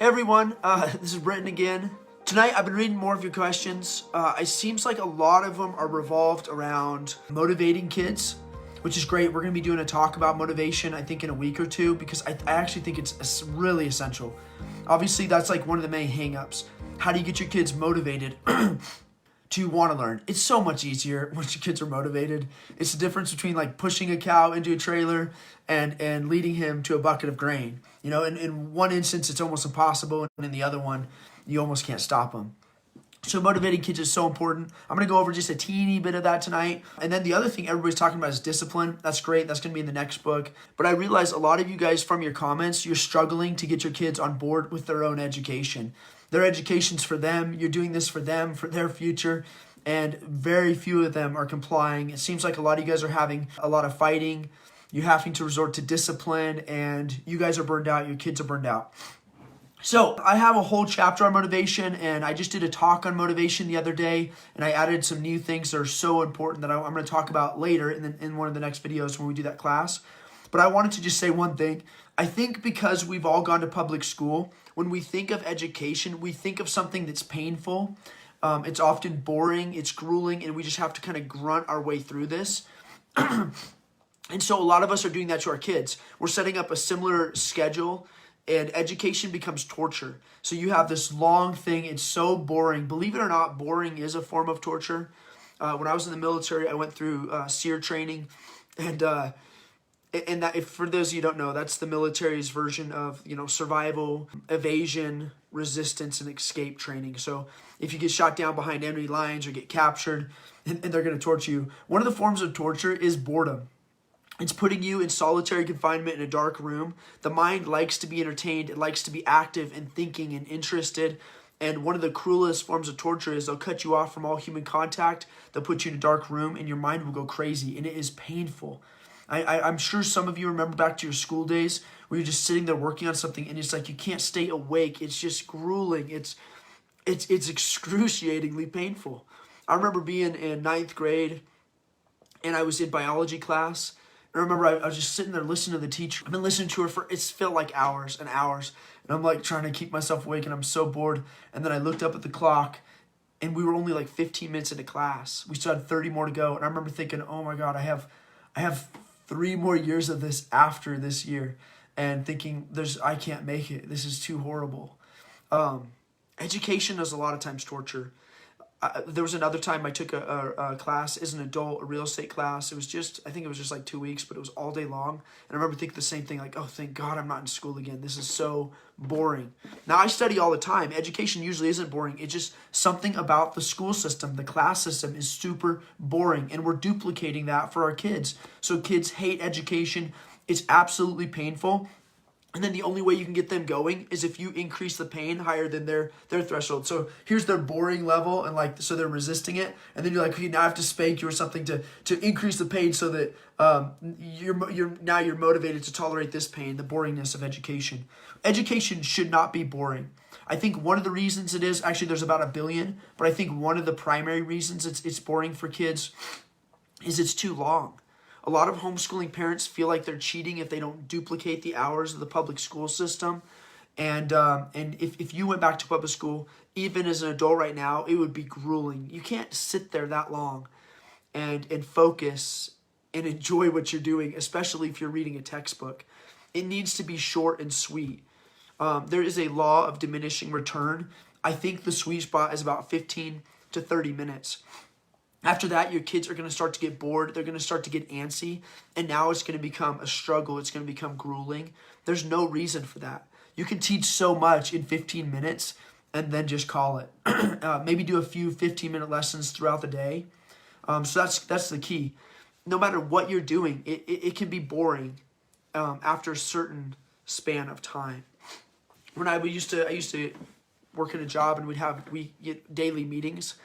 Hey everyone, this is Britton again. Tonight I've been reading more of your questions. It seems like a lot of them are revolved around motivating kids, which is great. We're going to be doing a talk about motivation, I think, in a week or two, because I actually think it's really essential. Obviously, that's like one of the main hang-ups. How do you get your kids motivated to want to learn? It's so much easier once your kids are motivated. It's the difference between like pushing a cow into a trailer and leading him to a bucket of grain. You know, in one instance, it's almost impossible, and in the other one, you almost can't stop them. So motivating kids is so important. I'm going to go over just a teeny bit of that tonight. And then the other thing everybody's talking about is discipline. That's great. That's going to be in the next book. But I realize a lot of you guys from your comments, you're struggling to get your kids on board with their own education. Their education's for them. You're doing this for them, for their future. And very few of them are complying. It seems like a lot of you guys are having a lot of fighting. You're having to resort to discipline, and you guys are burned out. Your kids are burned out. So I have a whole chapter on motivation, and I just did a talk on motivation the other day, and I added some new things that are so important that I'm going to talk about later in one of the next videos when we do that class. But I wanted to just say one thing. I think because we've all gone to public school, when we think of education, we think of something that's painful. It's often boring, it's grueling, and we just have to kind of grunt our way through this. And so a lot of us are doing that to our kids. We're setting up a similar schedule, and education becomes torture. So you have this long thing. It's so boring. Believe it or not, boring is a form of torture. When I was in the military, I went through SEER training, and that, if for those of you who don't know, that's the military's version of survival, evasion, resistance, and escape training. So if you get shot down behind enemy lines or get captured, and they're going to torture you, one of the forms of torture is boredom. It's putting you in solitary confinement in a dark room. The mind likes to be entertained. It likes to be active and thinking and interested. And one of the cruelest forms of torture is they'll cut you off from all human contact. They'll put you in a dark room, and your mind will go crazy, and it is painful. I'm sure some of you remember back to your school days where you're just sitting there working on something, and it's like you can't stay awake. It's just grueling. It's excruciatingly painful. I remember being in 9th grade, and I was in biology class. I remember I was just sitting there listening to the teacher. I've been listening to her it's felt like hours and hours. And I'm like trying to keep myself awake, and I'm so bored. And then I looked up at the clock, and we were only like 15 minutes into class. We still had 30 more to go. And I remember thinking, oh my God, I have 3 more years of this after this year. And thinking, I can't make it. This is too horrible. Education is a lot of times torture. There was another time I took a class as an adult, a real estate class. I think it was just like 2 weeks, but it was all day long. And I remember thinking the same thing, like, oh, thank God I'm not in school again. This is so boring. Now, I study all the time. Education usually isn't boring. It's just something about the school system, the class system is super boring. And we're duplicating that for our kids. So kids hate education. It's absolutely painful. And then the only way you can get them going is if you increase the pain higher than their threshold. So here's their boring level, and so they're resisting it. And then you're like, okay, now I have to spank you or something to increase the pain so that you're motivated to tolerate this pain, the boringness of education. Education should not be boring. I think one of the reasons it is, actually there's about 1 billion, but I think one of the primary reasons it's boring for kids is it's too long. A lot of homeschooling parents feel like they're cheating if they don't duplicate the hours of the public school system. And if you went back to public school, even as an adult right now, it would be grueling. You can't sit there that long and focus and enjoy what you're doing, especially if you're reading a textbook. It needs to be short and sweet. There is a law of diminishing return. I think the sweet spot is about 15 to 30 minutes. After that, your kids are going to start to get bored. They're going to start to get antsy. And now it's going to become a struggle. It's going to become grueling. There's no reason for that. You can teach so much in 15 minutes and then just call it. Maybe do a few 15-minute lessons throughout the day. So that's the key. No matter what you're doing, it can be boring after a certain span of time. When I used to work in a job, and we get daily meetings.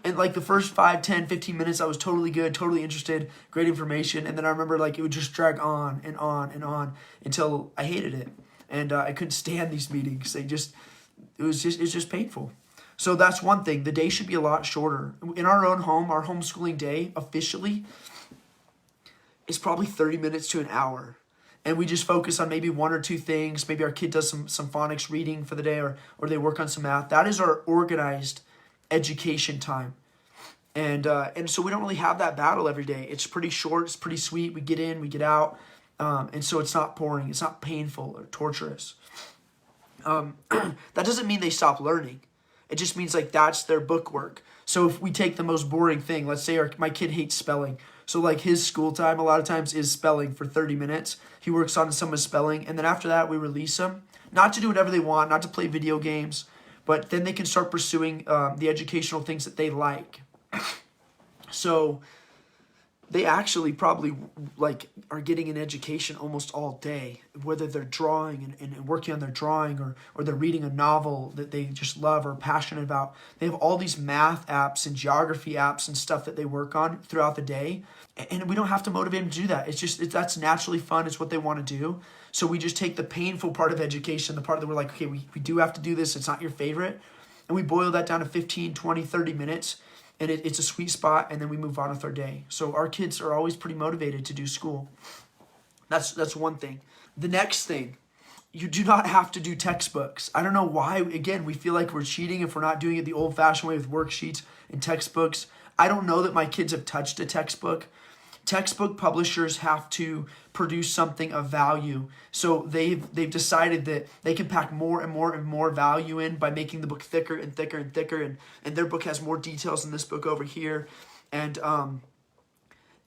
And like the first 5, 10, 15 minutes, I was totally good, totally interested, great information. And then I remember like it would just drag on and on and on until I hated it. And I couldn't stand these meetings. It's just painful. So that's one thing. The day should be a lot shorter. In our own home, our homeschooling day officially is probably 30 minutes to an hour. and we just focus on maybe one or two things. Maybe our kid does some phonics reading for the day, or they work on some math. That is our organized education time. And so we don't really have that battle every day. It's pretty short. It's pretty sweet. We get in, we get out. And so it's not boring. It's not painful or torturous. That doesn't mean they stop learning. It just means like that's their book work. So if we take the most boring thing, let's say my kid hates spelling. So like his school time a lot of times is spelling for 30 minutes. He works on some of his spelling. And then after that, we release them. Not to do whatever they want, not to play video games. But then they can start pursuing the educational things that they like. So they actually probably like are getting an education almost all day, whether they're drawing and working on their drawing, or they're reading a novel that they just love or passionate about. They have all these math apps and geography apps and stuff that they work on throughout the day. And we don't have to motivate them to do that. That's naturally fun. It's what they want to do. So we just take the painful part of education, the part that we're like, okay, we do have to do this. It's not your favorite. And we boil that down to 15, 20, 30 minutes. And it's a sweet spot, and then we move on with our day. So our kids are always pretty motivated to do school. That's one thing. The next thing, you do not have to do textbooks. I don't know why, again, we feel like we're cheating if we're not doing it the old-fashioned way with worksheets and textbooks. I don't know that my kids have touched a textbook. Textbook publishers have to produce something of value. So they've decided that they can pack more and more and more value in by making the book thicker and thicker and thicker. And their book has more details than this book over here. And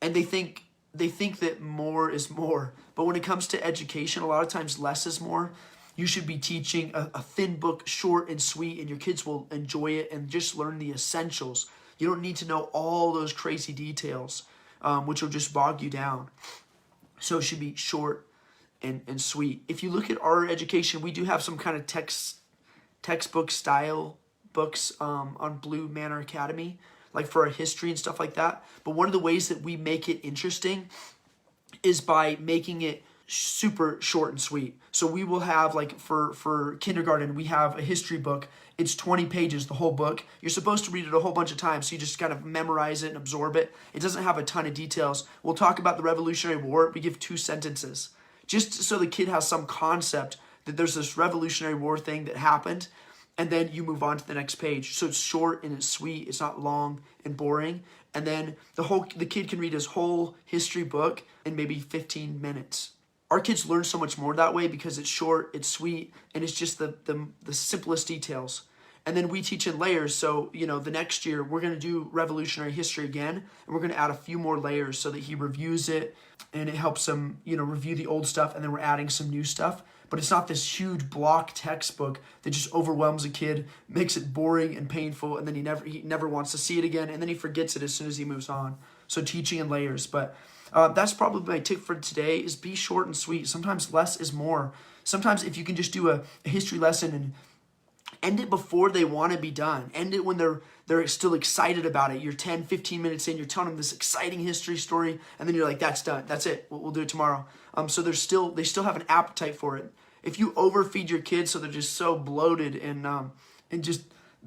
they think that more is more. But when it comes to education, a lot of times less is more. You should be teaching a thin book, short and sweet, and your kids will enjoy it and just learn the essentials. You don't need to know all those crazy details, which will just bog you down. So it should be short and sweet. If you look at our education, we do have some kind of textbook style books on Blue Manor Academy, like for our history and stuff like that. But one of the ways that we make it interesting is by making it super short and sweet. So we will have, like for kindergarten, we have a history book. It's 20 pages, the whole book. You're supposed to read it a whole bunch of times, so you just kind of memorize it and absorb it. It doesn't have a ton of details. We'll talk about the Revolutionary War. We give 2 sentences, just so the kid has some concept that there's this Revolutionary War thing that happened, and then you move on to the next page. So it's short and it's sweet. It's not long and boring. And then the kid can read his whole history book in maybe 15 minutes. Our kids learn so much more that way because it's short, it's sweet, and it's just the simplest details. And then we teach in layers. So, the next year we're going to do Revolutionary History again, and we're going to add a few more layers so that he reviews it, and it helps him, review the old stuff, and then we're adding some new stuff. But it's not this huge block textbook that just overwhelms a kid, makes it boring and painful, and then he never wants to see it again, and then he forgets it as soon as he moves on. So teaching in layers. But that's probably my tip for today, is be short and sweet. Sometimes less is more. Sometimes if you can just do a history lesson and end it before they want to be done. End it when they're still excited about it. You're 10, 15 minutes in, you're telling them this exciting history story, and then you're like, that's done. That's it. We'll do it tomorrow. So they still have an appetite for it. If you overfeed your kids so they're just so bloated and just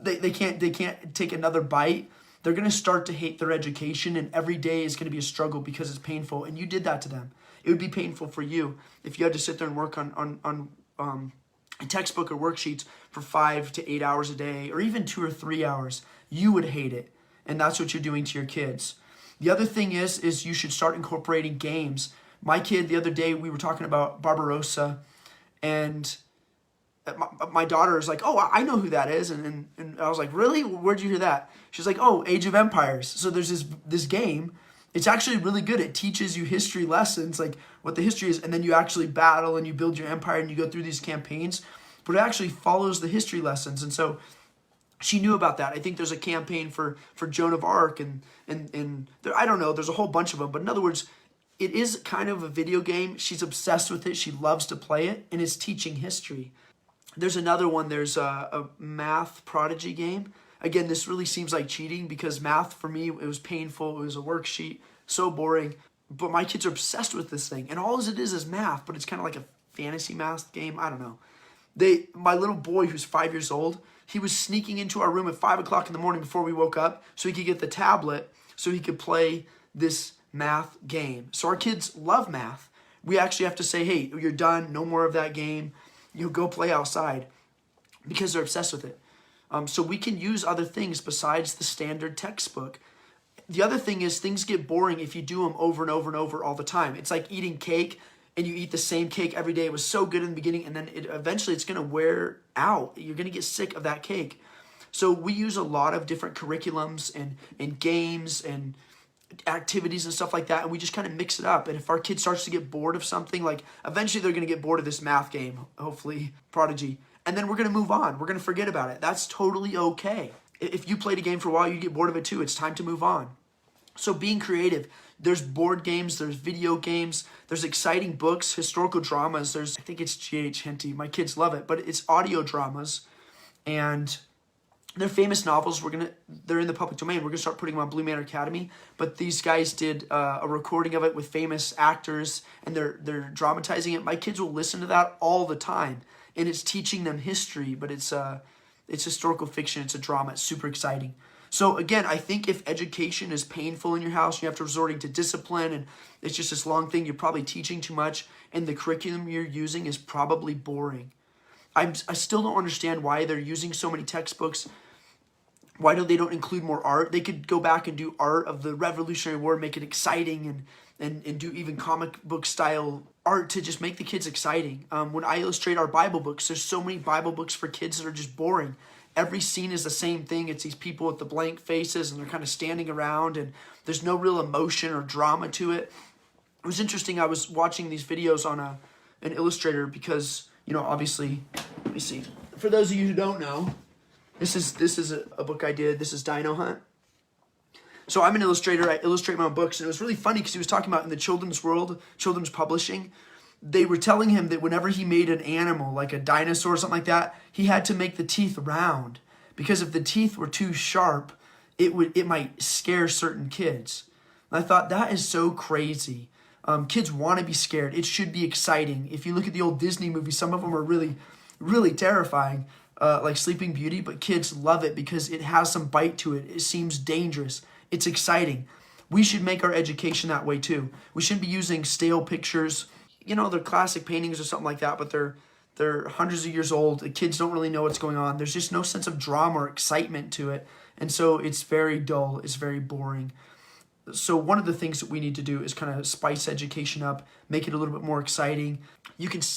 they can't take another bite, they're going to start to hate their education, and every day is going to be a struggle because it's painful. And you did that to them. It would be painful for you if you had to sit there and work on a textbook or worksheets for 5 to 8 hours a day, or even 2 or 3 hours. You would hate it, and that's what you're doing to your kids. The other thing is you should start incorporating games. My kid, the other day, we were talking about Barbarossa, and my daughter is like, oh, I know who that is. And I was like, really? Where'd you hear that? She's like, oh, Age of Empires. So there's this game. It's actually really good. It teaches you history lessons, like what the history is, and then you actually battle and you build your empire and you go through these campaigns. But it actually follows the history lessons. And so she knew about that. I think there's a campaign for Joan of Arc, and there, I don't know, there's a whole bunch of them. But in other words, it is kind of a video game. She's obsessed with it. She loves to play it, and it's teaching history. There's another one. There's a math prodigy game. Again, this really seems like cheating because math for me, it was painful. It was a worksheet, so boring. But my kids are obsessed with this thing, and all it is math, but it's kind of like a fantasy math game. I don't know. My little boy, who's 5 years old, he was sneaking into our room at 5 o'clock in the morning before we woke up so he could get the tablet so he could play this math game. So our kids love math. we actually have to say, hey, you're done, no more of that game, go play outside, because they're obsessed with it. So we can use other things besides the standard textbook. The other thing is things get boring if you do them over and over and over all the time. It's like eating cake, and you eat the same cake every day. It was so good in the beginning, and then eventually it's going to wear out. You're going to get sick of that cake. So we use a lot of different curriculums and games and activities and stuff like that, and we just kind of mix it up. And if our kid starts to get bored of something, like eventually they're going to get bored of this math game, hopefully Prodigy, and then we're going to move on. We're going to forget about it. That's totally okay. If you played a game for a while, you get bored of it too. It's time to move on. So being creative, there's board games, there's video games, there's exciting books, historical dramas. I think it's G.H. Henty. My kids love it, but it's audio dramas, and they're famous novels. They're in the public domain. We're gonna start putting them on Blue Manor Academy. But these guys did a recording of it with famous actors, and they're dramatizing it. My kids will listen to that all the time, and it's teaching them history. But it's historical fiction. It's a drama. It's super exciting. So again, I think if education is painful in your house, you have to resorting to discipline, and it's just this long thing, you're probably teaching too much, and the curriculum you're using is probably boring. I still don't understand why they're using so many textbooks. Why don't they include more art? They could go back and do art of the Revolutionary War, make it exciting, and do even comic book style art to just make the kids exciting. When I illustrate our Bible books, there's so many Bible books for kids that are just boring. Every scene is the same thing. It's these people with the blank faces, and they're kind of standing around, and there's no real emotion or drama to it. It was interesting. I was watching these videos on an Illustrator because, obviously, let me see. For those of you who don't know, this is a book I did. This is Dino Hunt. So I'm an illustrator. I illustrate my own books, and it was really funny because he was talking about in the children's world, children's publishing, they were telling him that whenever he made an animal, like a dinosaur or something like that, he had to make the teeth round, because if the teeth were too sharp, it might scare certain kids. And I thought, that is so crazy. Kids want to be scared. It should be exciting. If you look at the old Disney movies, some of them are really, really terrifying, like Sleeping Beauty, but kids love it because it has some bite to it. It seems dangerous. It's exciting. We should make our education that way too. We shouldn't be using stale pictures. They're classic paintings or something like that, but they're hundreds of years old. The kids don't really know what's going on. There's just no sense of drama or excitement to it. And so it's very dull. It's very boring. So one of the things that we need to do is kind of spice education up, make it a little bit more exciting.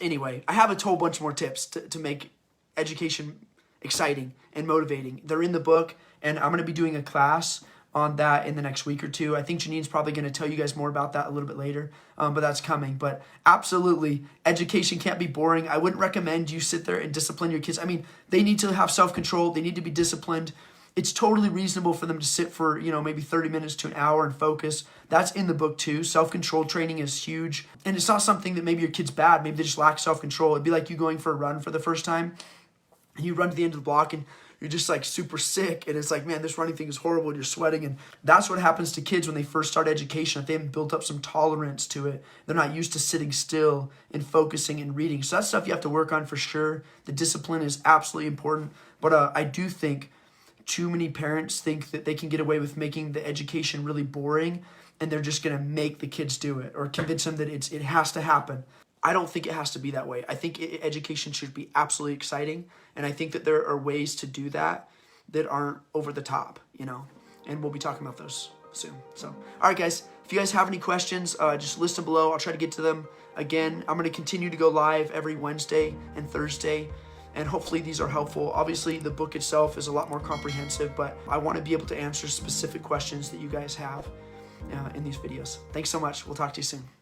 Anyway, I have a whole bunch more tips to make education exciting and motivating. They're in the book, and I'm going to be doing a class on that in the next week or two. I think Janine's probably going to tell you guys more about that a little bit later, but that's coming. But absolutely, education can't be boring. I wouldn't recommend you sit there and discipline your kids. I mean, they need to have self-control. They need to be disciplined. It's totally reasonable for them to sit for, maybe 30 minutes to an hour and focus. That's in the book too. Self-control training is huge. And it's not something that maybe your kid's bad. Maybe they just lack self-control. It'd be like you going for a run for the first time, and you run to the end of the block, and you're just like super sick, and it's like, man, this running thing is horrible, and you're sweating. And that's what happens to kids when they first start education. If they haven't built up some tolerance to it, they're not used to sitting still and focusing and reading. So that's stuff you have to work on for sure. The discipline is absolutely important. But I do think too many parents think that they can get away with making the education really boring, and they're just going to make the kids do it or convince them that it has to happen. I don't think it has to be that way. I think education should be absolutely exciting, and I think that there are ways to do that aren't over the top, and we'll be talking about those soon. So, all right, guys, if you guys have any questions, just list them below. I'll try to get to them. Again, I'm going to continue to go live every Wednesday and Thursday, and hopefully these are helpful. Obviously, the book itself is a lot more comprehensive, but I want to be able to answer specific questions that you guys have in these videos. Thanks so much. We'll talk to you soon.